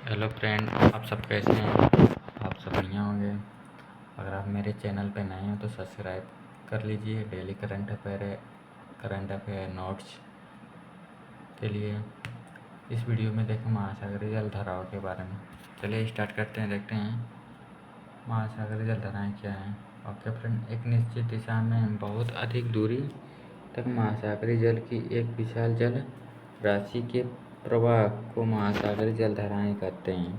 Hello friend, आप सब कैसे हैं? आप सब बढ़िया होंगे। अगर आप मेरे चैनल पे नए हैं तो सब्सक्राइब कर लीजिए। डेली करंट अफेयर नोट्स के लिए इस वीडियो में देखें महासागरीय जलधाराओं के बारे में। चलिए स्टार्ट करते हैं, देखते हैं महासागरीय जलधाराएँ क्या हैं। ओके फ्रेंड, एक निश्चित दिशा में बहुत अधिक दूरी तक महासागरीय जल की एक विशाल जल राशि के प्रवाह को महासागरीय जलधाराएँ कहते हैं।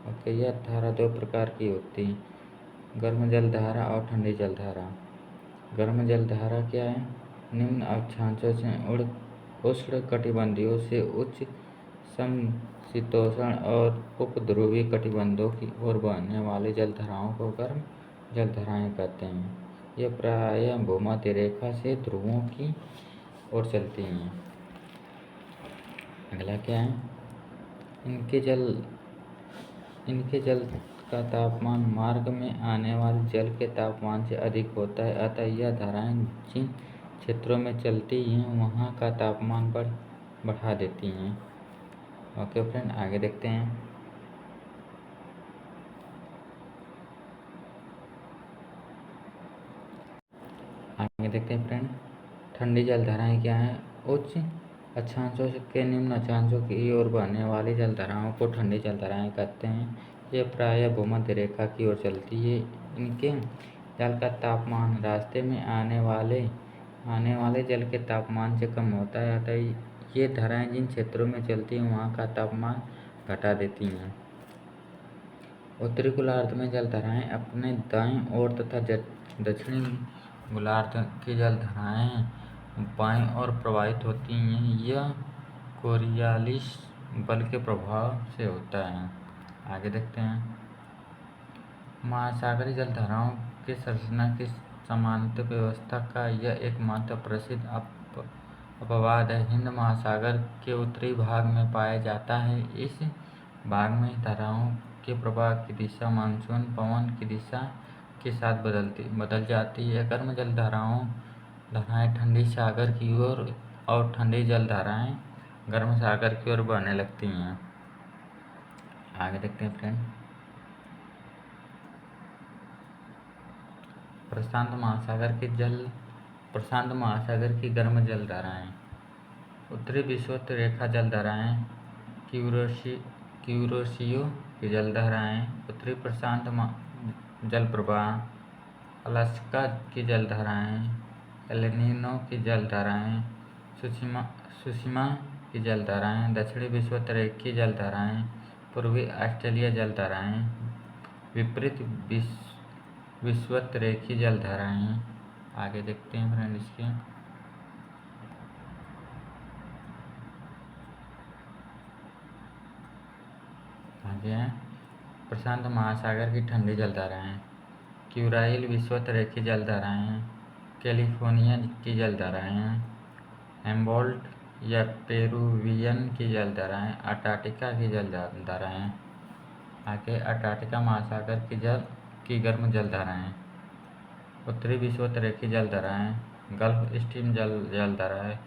ओके, यह धारा दो प्रकार की होती है, गर्म जलधारा और ठंडी जलधारा। गर्म जलधारा क्या है? निम्न अक्षांशों से उष्ण कटिबंधीय से उच्च समशीतोष्ण और उपध्रुवीय कटिबंधों की ओर बहने वाली जलधाराओं को गर्म जलधाराएँ कहते हैं। यह प्रायः भूमध्य रेखा से ध्रुवों की ओर चलती हैं। अगला क्या है? इनके जल का तापमान मार्ग में आने वाले जल के तापमान से अधिक होता है, अतः यह धाराएँ जिन क्षेत्रों में चलती हैं वहाँ का तापमान बढ़ा देती हैं। ओके फ्रेंड, आगे देखते हैं। फ्रेंड, ठंडी जलधाराएँ क्या हैं? उच्च अक्षांशों के निम्न अक्षांशों की ओर बहने वाली जलधाराओं को ठंडी जलधाराएँ कहते हैं। ये प्रायः भूमध्य रेखा की ओर चलती है। इनके जल का तापमान रास्ते में आने वाले जल के तापमान से कम होता है, अतः ये धाराएँ जिन क्षेत्रों में चलती हैं वहाँ का तापमान घटा देती हैं। उत्तरी गोलार्ध में जलधाराएँ अपने दाईं ओर तथा दक्षिणी गोलार्ध की जलधाराएँ बाईं ओर प्रवाहित होती हैं। यह कोरियालिस बल के प्रभाव से होता है। आगे देखते हैं। महासागरीय जलधाराओं की संरचना की समांतर व्यवस्था का यह एकमात्र प्रसिद्ध अपवाद है। हिंद महासागर के उत्तरी भाग में पाया जाता है। इस भाग में धाराओं के प्रवाह की दिशा मानसून पवन की दिशा के साथ बदल जाती है। गर्म जलधाराएँ ठंडी सागर की ओर और ठंडी जलधाराएँ गर्म सागर की ओर बहने लगती हैं। आगे देखते हैं फ्रेंड। प्रशांत महासागर की गर्म जलधाराएँ। उत्तरी विषुवत रेखा जलधाराएँ क्यूरोसियो की जलधाराएँ, उत्तरी प्रशांत जल प्रवाह, अलास्का की जलधाराएँ, एल-नीनो की जलधाराएँ, सुशिमा की जलधाराएँ, दक्षिणी विषुवत रेखीय जलधाराएँ, पूर्वी ऑस्ट्रेलिया जलधाराएँ, विपरीत विषुवत रेखीय जलधाराएँ। आगे देखते हैं फ्रेंड इसके। आगे हैं प्रशांत महासागर की ठंडी जलधाराएँ। क्यूराइल विषुवत रेखीय जलधाराएँ, कैलिफोर्निया की जलधाराएँ, हेम्बोल्ट या पेरुवियन की जलधाराएँ, अंटार्कटिका की जलधाराएँ। आगे अंटार्कटिका महासागर की गर्म जलधाराएँ। उत्तरी विषुवत रेखीय जलधाराएँ, गल्फ स्ट्रीम जलधाराएँ,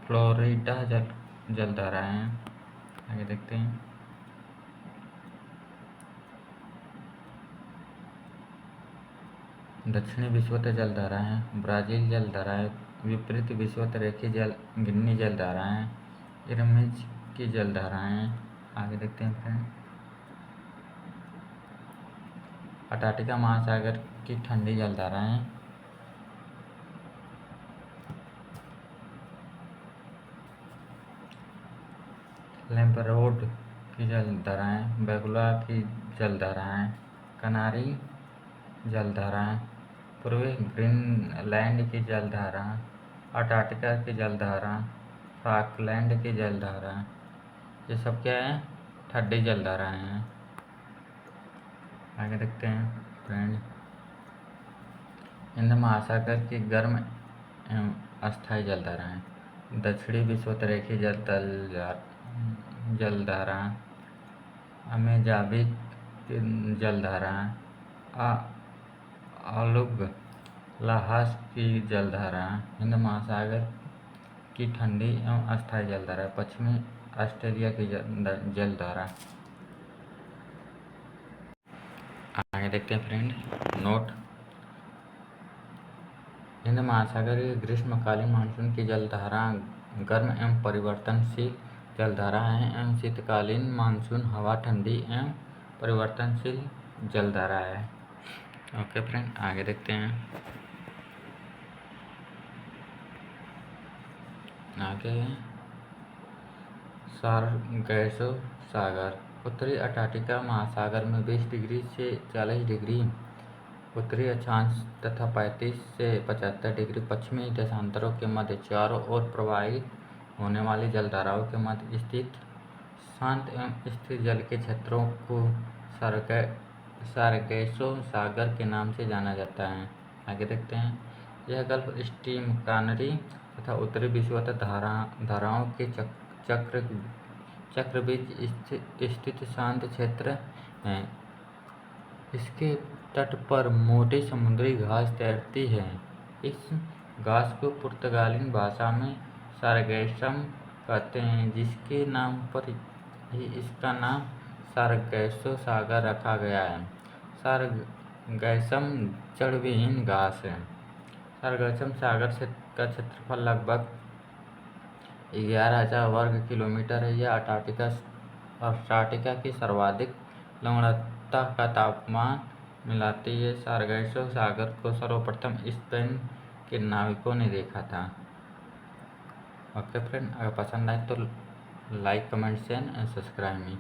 फ्लोरिडा जलधाराएँ। आगे देखते हैं। दक्षिणी विषुवत जलधाराएँ, ब्राज़ील जलधाराएँ, विपरीत विषुवत रेखीय गिनी जलधाराएँ, इरमिज की जलधाराएँ। आगे देखते हैं फ्रेंड। अंटार्कटिका महासागर की ठंडी जलधाराएँ। लैब्राडोर की जलधाराएँ, बेलुगा की जलधाराएँ, कनारी जलधाराएँ, पूर्वी ग्रीनलैंड की जलधारा, अंटार्कटिका की जलधारा, फॉकलैंड की जलधारा, ये सब क्या है? ठंडी जलधाराएँ हैं। आगे देखते हैं फ्रेंड। हिंद महासागर की गर्म एवं अस्थायी जलधाराएँ। दक्षिणी विषुवत रेखीय जलधारा, अमेज़ॅनिक जलधारा, अलुग लाहास की जलधारा। हिंद महासागर की ठंडी एवं अस्थायी जलधारा। पश्चिमी ऑस्ट्रेलिया की जलधारा। आगे देखते हैं फ्रेंड, नोट। हिंद महासागर की ग्रीष्मकालीन मानसून की जलधारा गर्म एवं परिवर्तनशील जलधारा है एवं शीतकालीन मानसून हवा ठंडी एवं परिवर्तनशील जलधारा है। ओके फ्रेंड, आगे देखते हैं। आगे सारगैसो सागर। उत्तरी अंटार्कटिका महासागर में 20 डिग्री से 40 डिग्री उत्तरी अक्षांश तथा 35 से 75 डिग्री पश्चिमी देशांतरों के मध्य चारों ओर प्रवाहित होने वाली जलधाराओं के मध्य स्थित शांत एवं स्थिर जल के क्षेत्रों को सारगैसो सागर के नाम से जाना जाता है। आगे देखते हैं। यह गल्फ स्ट्रीम कानरी तथा उत्तरी विषुवत धाराओं के चक्रबीच स्थित शांत क्षेत्र है। इसके तट पर मोटी समुद्री घास तैरती है। इस घास को पुर्तगाली भाषा में सारगैसम कहते हैं, जिसके नाम पर ही इसका नाम सारगैसो सागर रखा गया है। सारगैसम जड़विहीन घास है। सारगैसम सागर का क्षेत्रफल लगभग 11,000 वर्ग किलोमीटर है। यह अंटार्कटिका की सर्वाधिक लवणता का तापमान मिलाती है। सारगैसो सागर को सर्वप्रथम स्पेन के नाविकों ने देखा था। ओके फ्रेंड, अगर पसंद आए तो like, comment, share and subscribe me.